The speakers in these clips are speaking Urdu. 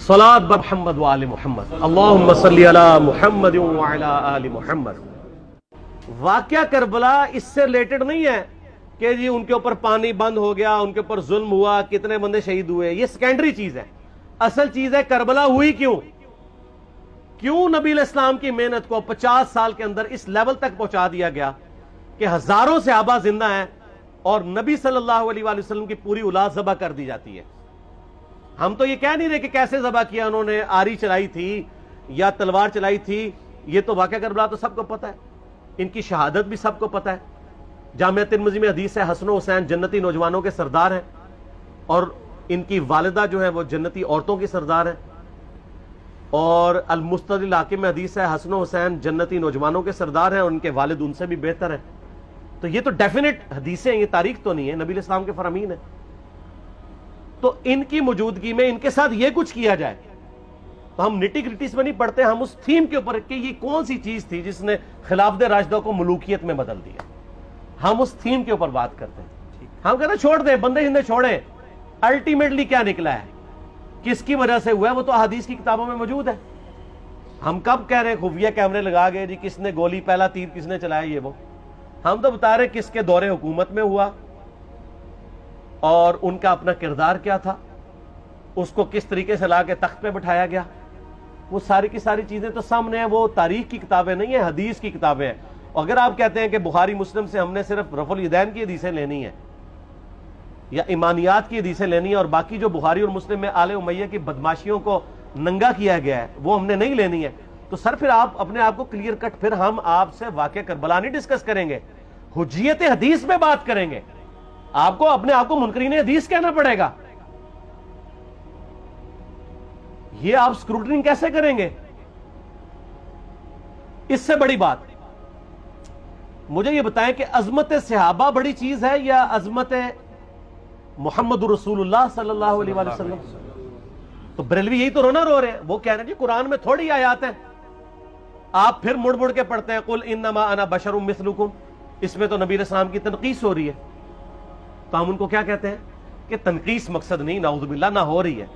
صلاۃ محمد و آل محمد، اللہم صلی علی محمد و علی آل محمد۔ واقعہ کربلا اس سے ریلیٹڈ نہیں ہے کہ جی ان کے اوپر پانی بند ہو گیا، ان کے اوپر ظلم ہوا، کتنے بندے شہید ہوئے، یہ سیکنڈری چیز ہے۔ اصل چیز ہے کربلا ہوئی کیوں نبی علیہ السلام کی محنت کو 50 سال کے اندر اس لیول تک پہنچا دیا گیا کہ ہزاروں صحابہ زندہ ہیں اور نبی صلی اللہ علیہ وآلہ وسلم کی پوری اولاد ذبح کر دی جاتی ہے۔ ہم تو یہ کہہ نہیں رہے کہ کیسے ذبح کیا انہوں نے، آری چلائی تھی یا تلوار چلائی تھی، یہ تو واقعہ کربلا تو سب کو پتہ ہے، ان کی شہادت بھی سب کو پتہ ہے۔ جامعہ ترمذی میں حدیث ہے حسن و حسین جنتی نوجوانوں کے سردار ہیں اور ان کی والدہ جو ہے وہ جنتی عورتوں کی سردار ہیں، اور المستدل حاکم میں حدیث ہے حسن و حسین جنتی نوجوانوں کے سردار ہیں اور ان کے والد ان سے بھی بہتر ہیں۔ تو یہ تو ڈیفینٹ حدیثیں ہیں، یہ تاریخ تو نہیں ہے، نبی علیہ السلام کے فرامین ہیں۔ تو ان کی موجودگی میں ان کے ساتھ یہ کچھ کیا جائے تو ہم نٹی گریٹیز میں نہیں پڑھتے، ہم اس تھیم کے اوپر کہ یہ کون سی چیز تھی جس نے خلافت راشدہ کو ملوکیت میں بدل دیا، ہم اس تھیم کے اوپر بات کرتے ہیں۔ ہم کہتے ہیں چھوڑ دیں، بندے ہندے چھوڑیں، الٹیمیٹلی کیا نکلا ہے، کس کی وجہ سے ہوا ہے، وہ تو احادیث کی کتابوں میں موجود ہے۔ ہم کب کہہ رہے ہیں خفیہ کیمرے لگا گئے جی کس نے گولی پہلا تیر کس نے چلایا، یہ وہ ہم تو بتا رہے کس کے دور حکومت میں ہوا اور ان کا اپنا کردار کیا تھا، اس کو کس طریقے سے لا کے تخت پہ بٹھایا گیا، وہ ساری کی ساری چیزیں تو سامنے ہیں۔ وہ تاریخ کی کتابیں نہیں ہیں، حدیث کی کتابیں ہیں۔ اگر آپ کہتے ہیں کہ بخاری مسلم سے ہم نے صرف رفع الیدین کی حدیثیں لینی ہیں یا ایمانیات کی حدیثیں لینی ہے اور باقی جو بخاری اور مسلم میں آل امیہ کی بدماشیوں کو ننگا کیا گیا ہے وہ ہم نے نہیں لینی ہے، تو سر پھر آپ اپنے آپ کو کلیئر کٹ، پھر ہم آپ سے واقعہ کربلا نہیں ڈسکس کریں گے، حجیت حدیث میں بات کریں گے۔ آپ کو اپنے آپ کو منکرین حدیث کہنا پڑے گا، یہ آپ اسکروٹنگ کیسے کریں گے؟ اس سے بڑی بات مجھے یہ بتائیں کہ عظمت صحابہ بڑی چیز ہے یا عظمت محمد رسول اللہ صلی اللہ علیہ وآلہ وسلم؟ تو بریلوی یہی تو رونا رو رہے ہیں، وہ کہہ رہے ہیں جی قرآن میں تھوڑی آیات ہیں، آپ پھر مڑ مڑ کے پڑھتے ہیں قل انما انا بشر مثلکم، اس میں تو نبی علیہ السلام کی تنقیص ہو رہی ہے۔ تو ہم ان کو کیا کہتے ہیں کہ تنقیص مقصد نہیں، نعوذ باللہ، نہ ہو رہی ہے،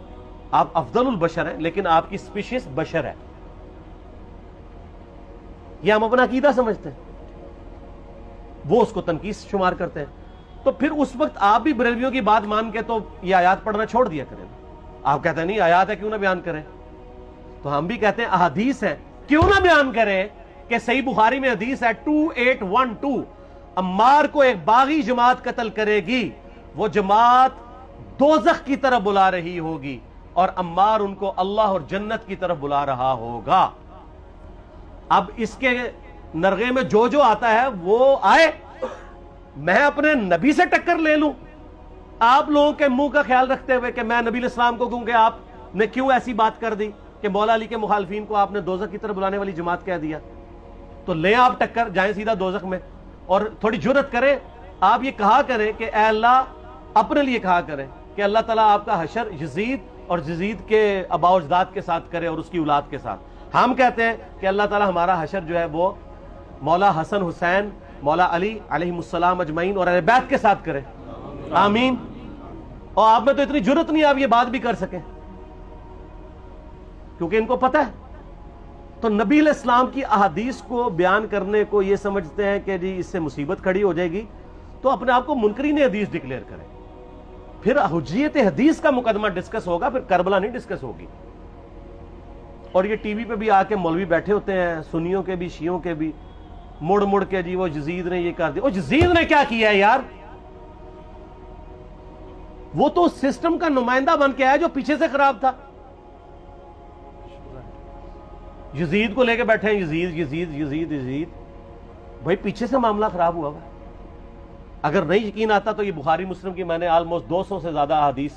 آپ افضل البشر ہیں لیکن آپ کی سپیشیز بشر ہے، یہ ہم اپنا عقیدہ سمجھتے ہیں، وہ اس کو تنقیص شمار کرتے ہیں۔ تو پھر اس وقت آپ بھی بریلویوں کی بات مان کے تو یہ آیات پڑھنا چھوڑ دیا کریں۔ آپ کہتے ہیں نہیں آیات ہے کیوں نہ بیان کریں، تو ہم بھی کہتے ہیں احادیث ہے کیوں نہ بیان کریں کہ صحیح بخاری میں حدیث ہے 2812 عمار کو ایک باغی جماعت قتل کرے گی، وہ جماعت دوزخ کی طرف بلا رہی ہوگی اور عمار ان کو اللہ اور جنت کی طرف بلا رہا ہوگا۔ اب اس کے نرغے میں جو آتا ہے وہ آئے، میں اپنے نبی سے ٹکر لے لوں آپ لوگوں کے منہ کا خیال رکھتے ہوئے کہ میں نبی علیہ السلام کو کہوں کہ آپ نے کیوں ایسی بات کر دی کہ مولا علی کے مخالفین کو آپ نے دوزخ کی طرف بلانے والی جماعت کہہ دیا، تو لیں آپ ٹکر، جائیں سیدھا دوزخ میں، اور تھوڑی جرت کریں، آپ یہ کہا کریں کہ اے اللہ، اپنے لیے کہا کریں کہ اللہ تعالیٰ آپ کا حشر یزید اور یزید کے آباء و اجداد کے ساتھ کرے اور اس کی اولاد کے ساتھ۔ ہم کہتے ہیں کہ اللہ تعالیٰ ہمارا حشر جو ہے وہ مولا حسن حسین، مولا علی علیہ السلام اجمعین اور اہل بیت کے ساتھ کرے، آمین۔ اور آپ میں تو اتنی جرت نہیں آپ یہ بات بھی کر سکیں کیونکہ ان کو پتہ ہے۔ تو نبی علیہ السلام کی احادیث کو بیان کرنے کو یہ سمجھتے ہیں کہ جی اس سے مصیبت کھڑی ہو جائے گی، تو اپنے آپ کو منکرین حدیث ڈکلیئر کریں، پھر حجیت حدیث کا مقدمہ ڈسکس ہوگا، پھر کربلا نہیں ڈسکس ہوگی۔ اور یہ ٹی وی پہ بھی آ کے مولوی بیٹھے ہوتے ہیں، سنیوں کے بھی شیعوں کے بھی، مڑ مڑ کے جی وہ یزید نے یہ کر دیا۔ وہ یزید نے کیا کیا ہے یار؟ وہ تو سسٹم کا نمائندہ بن کے آیا جو پیچھے سے خراب تھا۔ یزید کو لے کے بیٹھے ہیں، یزید یزید یزید یزید، بھائی پیچھے سے معاملہ خراب ہوا ہوا۔ اگر نہیں یقین آتا تو یہ بخاری مسلم کی میں نے آلموسٹ 200 سے زیادہ احادیث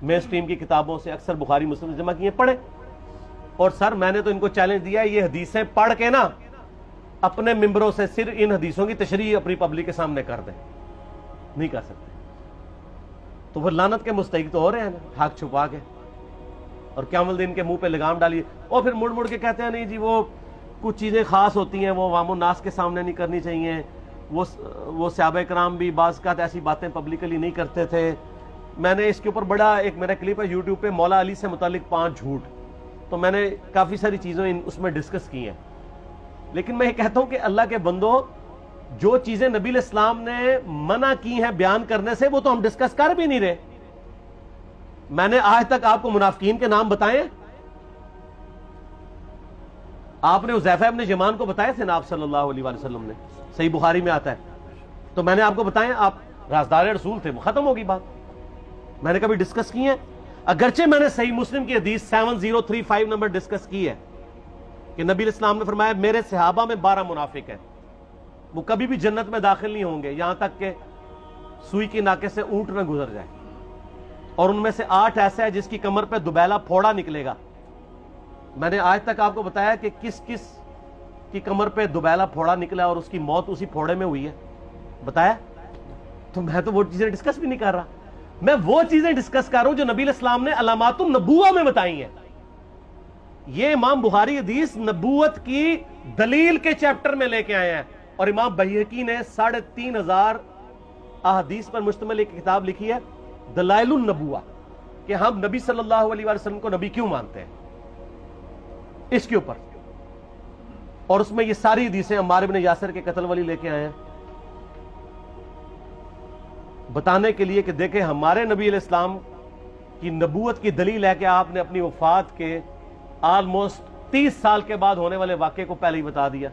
مین سٹریم کی کتابوں سے اکثر بخاری مسلم جمع کیے، پڑھے، اور سر میں نے تو ان کو چیلنج دیا ہے یہ حدیثیں پڑھ کے نا اپنے ممبروں سے صرف ان حدیثوں کی تشریح اپنی پبلک کے سامنے کر دیں، نہیں کر سکتے، تو وہ لعنت کے مستحق تو ہو رہے ہیں نا، حق چھپا کے، اور قیامت دن کے منہ پہ لگام ڈالیے، اور پھر مڑ مڑ کے کہتے ہیں نہیں جی وہ کچھ چیزیں خاص ہوتی ہیں وہ عوام الناس کے سامنے نہیں کرنی چاہیے، وہ صحابہ کرام بھی بعض اوقات ایسی باتیں پبلکلی نہیں کرتے تھے، میں نے اس کے اوپر بڑا ایک میرا کلپ ہے یوٹیوب پہ، مولا علی سے متعلق 5 جھوٹ، تو میں نے کافی ساری چیزیں اس میں ڈسکس کی ہیں. لیکن میں یہ کہتا ہوں کہ اللہ کے بندو، جو چیزیں نبی علیہ السلام نے منع کی ہیں بیان کرنے سے، وہ تو ہم ڈسکس کر بھی نہیں رہے. میں نے آج تک آپ کو منافقین کے نام بتائے؟ آپ نے حذیفہ ابن یمان کو بتائے تھے نا آپ صلی اللہ علیہ وآلہ وسلم نے، صحیح بخاری میں آتا ہے. تو میں نے آپ کو بتائے، آپ رازدار رسول تھے، ختم ہوگی بات. میں نے کبھی ڈسکس کی ہے؟ اگرچہ میں نے صحیح مسلم کی حدیث 7035 نمبر ڈسکس کی ہے کہ نبی علیہ السلام نے فرمایا میرے صحابہ میں 12 منافق ہیں، وہ کبھی بھی جنت میں داخل نہیں ہوں گے یہاں تک کہ سوئی کی ناکے سے اونٹ نہ گزر جائے، اور ان میں سے 8 ایسا ہے جس کی کمر پہ دوبیلا پھوڑا نکلے گا. میں نے آج تک آپ کو بتایا کہ کس کس کی کمر پہ دوبیلا پھوڑا نکلا اور اس کی موت اسی پھوڑے میں ہوئی ہے؟ بتایا؟ تو میں تو وہ چیزیں ڈسکس بھی نہیں کر رہا، میں وہ چیزیں ڈسکس کر رہا ہوں جو نبی علیہ السلام نے علامات النبوہ میں بتائی ہیں. یہ امام بخاری حدیث نبوت کی دلیل کے چیپٹر میں لے کے آئے ہیں، اور امام بہقی نے 3500 احادیث پر مشتمل ایک کتاب لکھی ہے دلائل النبوہ، کہ ہم نبی صلی اللہ علیہ وسلم کو نبی کیوں مانتے ہیں، اس کے اوپر. اور اس میں یہ ساری حدیثیں عمار بن یاسر کے قتل والی لے کے آئے ہیں، بتانے کے لیے کہ دیکھیں ہمارے نبی علیہ السلام کی نبوت کی دلیل ہے کہ آپ نے اپنی وفات کے آلموسٹ 30 سال کے بعد ہونے والے واقعے کو پہلے ہی بتا دیا.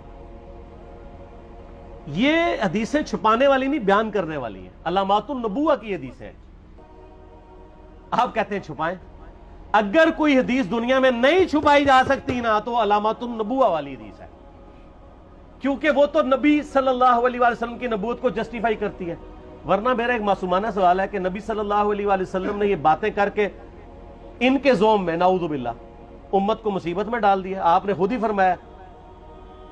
یہ حدیثیں چھپانے والی نہیں، بیان کرنے والی ہیں، علامات النبوہ کی حدیثیں ہیں. آپ کہتے ہیں چھپائیں. اگر کوئی حدیث دنیا میں نہیں چھپائی جا سکتی نا تو علامات النبوہ والی حدیث ہے، کیونکہ وہ تو نبی صلی اللہ علیہ وسلم کی نبوت کو جسٹیفائی کرتی ہے. ورنہ میرا ایک معصومانہ سوال ہے کہ نبی صلی اللہ علیہ وسلم نے یہ باتیں کر کے ان کے زوم میں نعوذ باللہ امت کو مصیبت میں ڈال دیا. آپ نے خود ہی فرمایا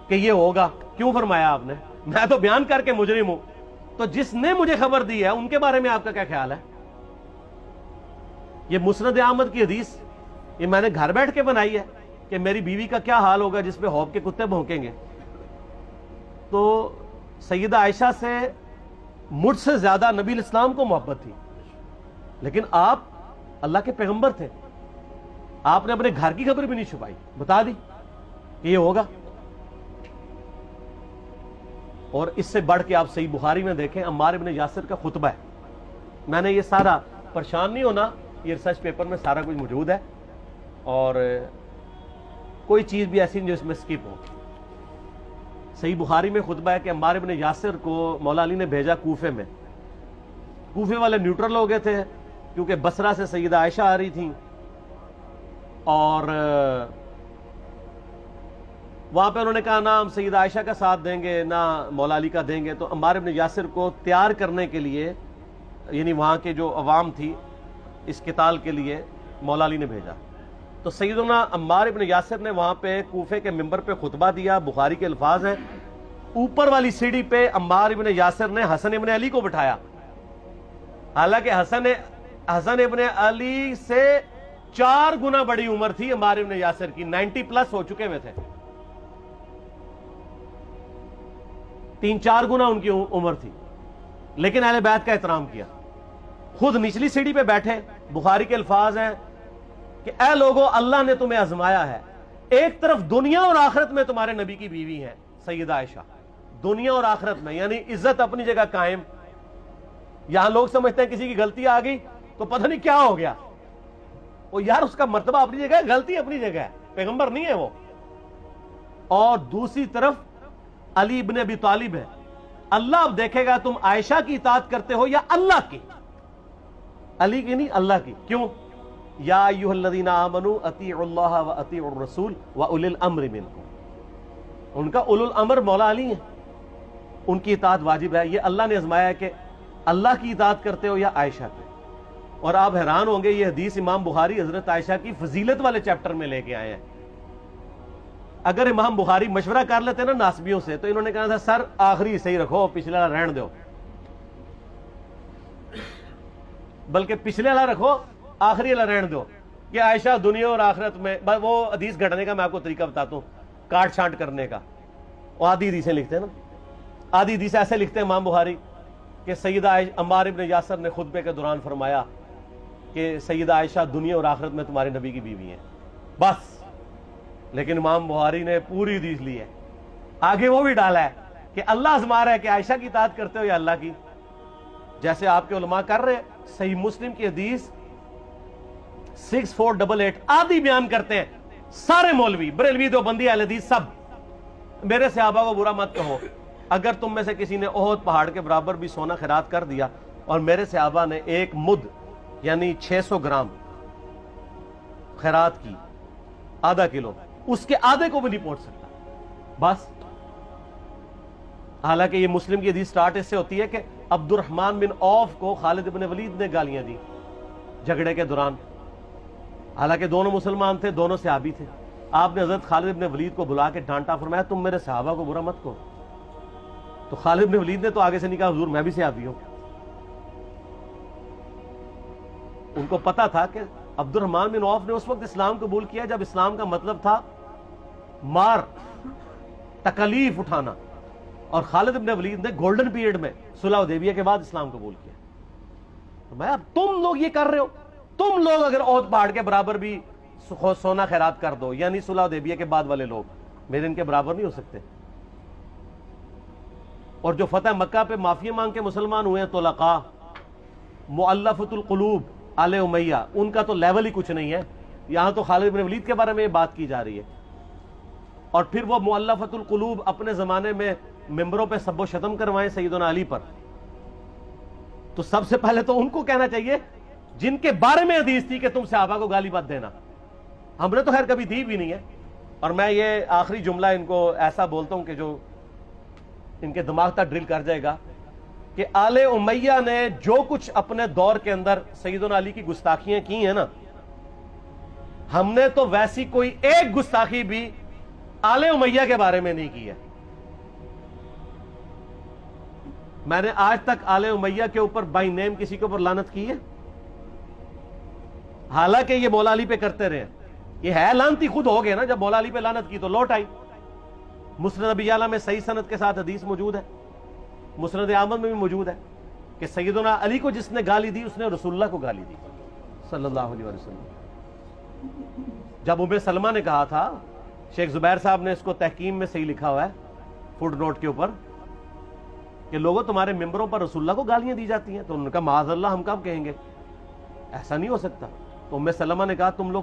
کہ یہ ہوگا. کیوں فرمایا آپ نے؟ میں تو بیان کر کے مجرم ہوں. تو جس نے مجھے خبر دی ہے ان کے بارے میں آپ کا کیا خیال ہے؟ یہ مسند احمد کی حدیث یہ میں نے گھر بیٹھ کے بنائی ہے کہ میری بیوی کا کیا حال ہوگا جس پہ ہوب کے کتے بھونکیں گے. تو سیدہ عائشہ سے مجھ سے زیادہ نبی علیہ السلام کو محبت تھی، لیکن آپ اللہ کے پیغمبر تھے، آپ نے اپنے گھر کی خبر بھی نہیں چھپائی، بتا دی کہ یہ ہوگا. اور اس سے بڑھ کے آپ صحیح بخاری میں دیکھیں عمار بن یاسر کا خطبہ ہے. میں نے یہ سارا، پریشان نہیں ہونا، یہ ریسرچ پیپر میں سارا کچھ موجود ہے، اور کوئی چیز بھی ایسی نہیں جو اس میں سکپ ہو. صحیح بخاری میں خطبہ ہے کہ عمار بن یاسر کو مولا علی نے بھیجا کوفے میں. کوفے والے نیوٹرل ہو گئے تھے کیونکہ بصرہ سے سیدہ عائشہ آ رہی تھیں، اور وہاں پہ انہوں نے کہا نہ ہم سیدہ عائشہ کا ساتھ دیں گے نہ مولا علی کا دیں گے. تو عمار بن یاسر کو تیار کرنے کے لیے، یعنی وہاں کے جو عوام تھی اس قتال کے لیے، مولا علی نے بھیجا. تو سیدنا عمار بن یاسر نے وہاں پہ کوفے کے منبر پہ خطبہ دیا. بخاری کے الفاظ ہیں، اوپر والی سیڑھی پہ عمار بن یاسر نے حسن ابن علی کو بٹھایا، حالانکہ حسن ابن علی سے 4 گنا بڑی عمر تھی عمار بن یاسر کی، 90 پلس ہو چکے ہوئے تھے، 3-4 گنا ان کی عمر تھی. لیکن اہل بیت کا احترام کیا، خود نچلی سیڑھی پہ بیٹھے. بخاری کے الفاظ ہیں کہ اے لوگو اللہ نے تمہیں آزمایا ہے، ایک طرف دنیا اور آخرت میں تمہارے نبی کی بیوی ہے سیدہ عائشہ، دنیا اور آخرت میں، یعنی عزت اپنی جگہ قائم. یہاں لوگ سمجھتے ہیں کسی کی غلطی آ گئی تو پتہ نہیں کیا ہو گیا. وہ یار اس کا مرتبہ اپنی جگہ ہے، غلطی اپنی جگہ ہے، پیغمبر نہیں ہے وہ. اور دوسری طرف علی ابن ابی طالب ہے. اللہ اب دیکھے گا تم عائشہ کی اطاعت کرتے ہو یا اللہ کی. علی کی نہیں، اللہ کی. کیوں؟ یا ایھا الذین آمنوا اطیعوا اللہ واطیعوا الرسول واولی الامر منکم. ان کا اولو الامر مولا علی ہیں، ان کی اطاعت واجب ہے. یہ اللہ نے آزمایا ہے کہ اللہ کی اطاعت کرتے ہو یا عائشہ کی. اور آپ حیران ہوں گے، یہ حدیث امام بخاری حضرت عائشہ کی فضیلت والے چیپٹر میں لے کے آئے ہیں. اگر امام بخاری مشورہ کر لیتے نا ناسبیوں سے تو انہوں نے کہا تھا سر آخری صحیح رکھو، پچھلے والا رہن دو، بلکہ پچھلے والا رکھو آخری والا رہن دو. کہ عائشہ دنیا اور آخرت میں، وہ حدیث گھڑنے کا میں آپ کو طریقہ بتاتا ہوں، کاٹ چھانٹ کرنے کا. وہ آدھی حدیثیں لکھتے ہیں نا، آدھی حدیث ایسے لکھتے ہیں امام بخاری کہ سیدہ عمار ابن یاسر نے خطبے کے دوران فرمایا کہ سیدہ عائشہ دنیا اور آخرت میں تمہارے نبی کی بیوی ہیں بس. لیکن امام بخاری نے پوری حدیث لی ہے, آگے وہ بھی ڈالا ہے کہ اللہ آزما رہا ہے کہ عائشہ کی اطاعت کرتے ہو یا اللہ کی, جیسے آپ کے علماء کر رہے ہیں. صحیح مسلم کی حدیث 6488 آدھی بیان کرتے ہیں سارے مولوی, بریلوی, دیوبندی, اہل حدیث سب. میرے صحابہ کو برا مت کہو, اگر تم میں سے کسی نے احد پہاڑ کے برابر بھی سونا خیرات کر دیا اور میرے صحابہ نے ایک مد یعنی 600 گرام خیرات کی, آدھا کلو, اس کے آدھے کو بھی نہیں پہنچ سکتا بس. حالانکہ یہ مسلم کی حدیث سٹارٹ اس سے ہوتی ہے کہ عبد الرحمن بن عوف کو خالد بن ولید نے گالیاں دی جھگڑے کے دوران, حالانکہ دونوں مسلمان تھے, دونوں صحابی تھے. آپ نے حضرت خالد بن ولید کو بلا کے ڈانٹا, فرمایا تم میرے صحابہ کو برا مت کہو. تو خالد بن ولید نے تو آگے سے نہیں کہا حضور میں بھی صحابی ہوں. ان کو پتا تھا کہ عبد الرحمن بن عوف نے اس وقت اسلام قبول کیا جب اسلام کا مطلب تھا مار, تکلیف اٹھانا, اور خالد بن ولید نے گولڈن پیریڈ میں صلح حدیبیہ کے بعد اسلام قبول کیا. میں اب تم لوگ یہ کر رہے ہو, تم لوگ اگر احد پہاڑ کے برابر بھی سونا خیرات کر دو, یعنی صلح حدیبیہ کے بعد والے لوگ میرے ان کے برابر نہیں ہو سکتے. اور جو فتح مکہ پہ معافی مانگ کے مسلمان ہوئے ہیں طلقاء, مؤلفۃ القلوب, آل امیہ, ان کا تو لیول ہی کچھ نہیں ہے. یہاں تو خالد بن ولید کے بارے میں یہ بات کی جا رہی ہے. اور پھر وہ مؤلفۃ القلوب اپنے زمانے میں ممبروں پہ سب و شتم کروائیں سیدنا علی پر, تو سب سے پہلے تو ان کو کہنا چاہیے جن کے بارے میں حدیث تھی کہ تم صحابہ کو گالی مت دینا. ہم نے تو خیر کبھی دی بھی نہیں ہے. اور میں یہ آخری جملہ ان کو ایسا بولتا ہوں کہ جو ان کے دماغ تک ڈرل کر جائے گا, کہ آل امیہ نے جو کچھ اپنے دور کے اندر سیدنا علی کی گستاخیاں کی ہیں نا, ہم نے تو ویسی کوئی ایک گستاخی بھی آل امیہ کے بارے میں نہیں کی ہے. میں نے آج تک آل امیہ کے اوپر بائی نیم کسی کے اوپر لعنت کی ہے؟ حالانکہ یہ مولا علی پہ کرتے رہے. یہ ہے لعنتی خود ہو گئے نا, جب مولا علی پہ لعنت کی تو لوٹ آئی. مسند ابی اعلیٰ میں صحیح سند کے ساتھ حدیث موجود ہے, مسند احمد میں بھی موجود ہے کہ سیدنا علی کو جس نے گالی دی اس نے رسول اللہ کو گالی دی صلی اللہ علیہ وسلم. جب ام سلمہ نے کہا تھا, شیخ زبیر صاحب نے اس کو تحکیم میں صحیح لکھا ہوا ہے فوٹ نوٹ کے اوپر, کہ لوگوں تمہارے ممبروں پر رسول اللہ کو گالیاں دی جاتی ہیں, تو انہوں نے کہا معاذ اللہ, ہم کب کہیں گے, ایسا نہیں ہو سکتا. تو ام سلمہ نے کہا تم لوگ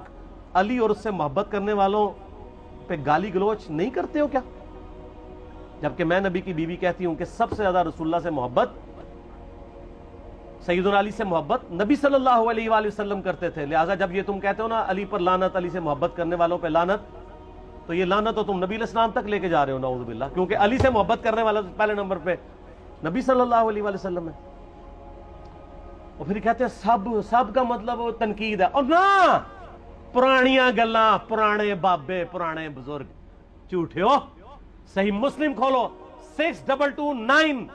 علی اور اس سے محبت کرنے والوں پہ گالی گلوچ نہیں کرتے ہو کیا؟ جبکہ میں نبی کی بیوی کہتی ہوں کہ سب سے زیادہ رسول اللہ سے محبت, سیدنا علی سے محبت نبی صلی اللہ علیہ وآلہ وسلم کرتے تھے. لہٰذا جب یہ تم کہتے ہو نا علی پر لعنت, علی سے محبت کرنے والوں پہ لعنت, تو یہ لعنت تو تم نبی علیہ السلام تک لے کے جا رہے ہو نعوذ باللہ, کیونکہ علی سے محبت کرنے والا پہلے نمبر پہ نبی صلی اللہ علیہ وآلہ وسلم ہے. اور پھر کہتے ہیں سب کا مطلب تنقید ہے. اور نہ, پرانیاں گلاں, پرانے بابے, پرانے بزرگ, جھوٹے ہو. صحیح مسلم کھولو 6229,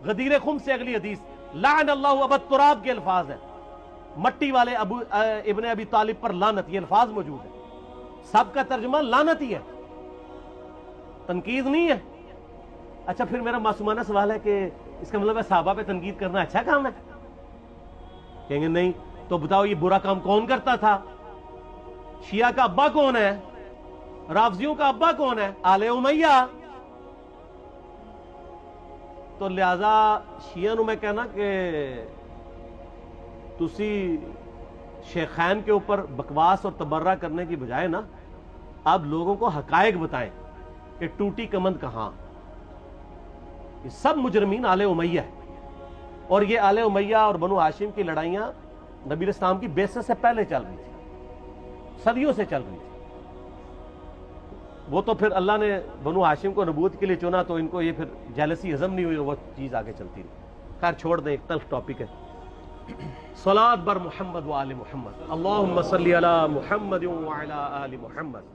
غدیر خم سے اگلی حدیث, لعن اللہ ابا التراب کے الفاظ ہیں, مٹی والے ابن ابی طالب پر لعنت, یہ الفاظ موجود ہیں. سب کا ترجمہ لعنت ہی ہے, تنقید نہیں ہے. اچھا پھر میرا معصومانہ سوال ہے کہ اس کا مطلب ہے صحابہ پہ تنقید کرنا اچھا کام ہے؟ کہیں گے نہیں. تو بتاؤ یہ برا کام کون کرتا تھا؟ شیعہ کا ابا کون ہے؟ رافضیوں کا ابا کون ہے؟ آل امیہ. تو لہذا شیعہ نو میں کہنا کہ تسی شیخین کے اوپر بکواس اور تبرہ کرنے کی بجائے نا, آپ لوگوں کو حقائق بتائیں کہ ٹوٹی کمند کہاں. یہ سب مجرمین آل امیہ ہے, اور یہ آل امیہ اور بنو ہاشم کی لڑائیاں نبی اسلام کی بعثت سے پہلے چل رہی تھی, صدیوں سے چل رہی تھی. وہ تو پھر اللہ نے بنو ہاشم کو نبوت کے لیے چنا, تو ان کو یہ پھر جیلسی ہضم نہیں ہوئی, وہ چیز آگے چلتی رہی. خیر چھوڑ دیں, ایک تلخ ٹاپک ہے. صلاۃ بر محمد و آل محمد, اللہم صلی علی محمد و علی آل محمد.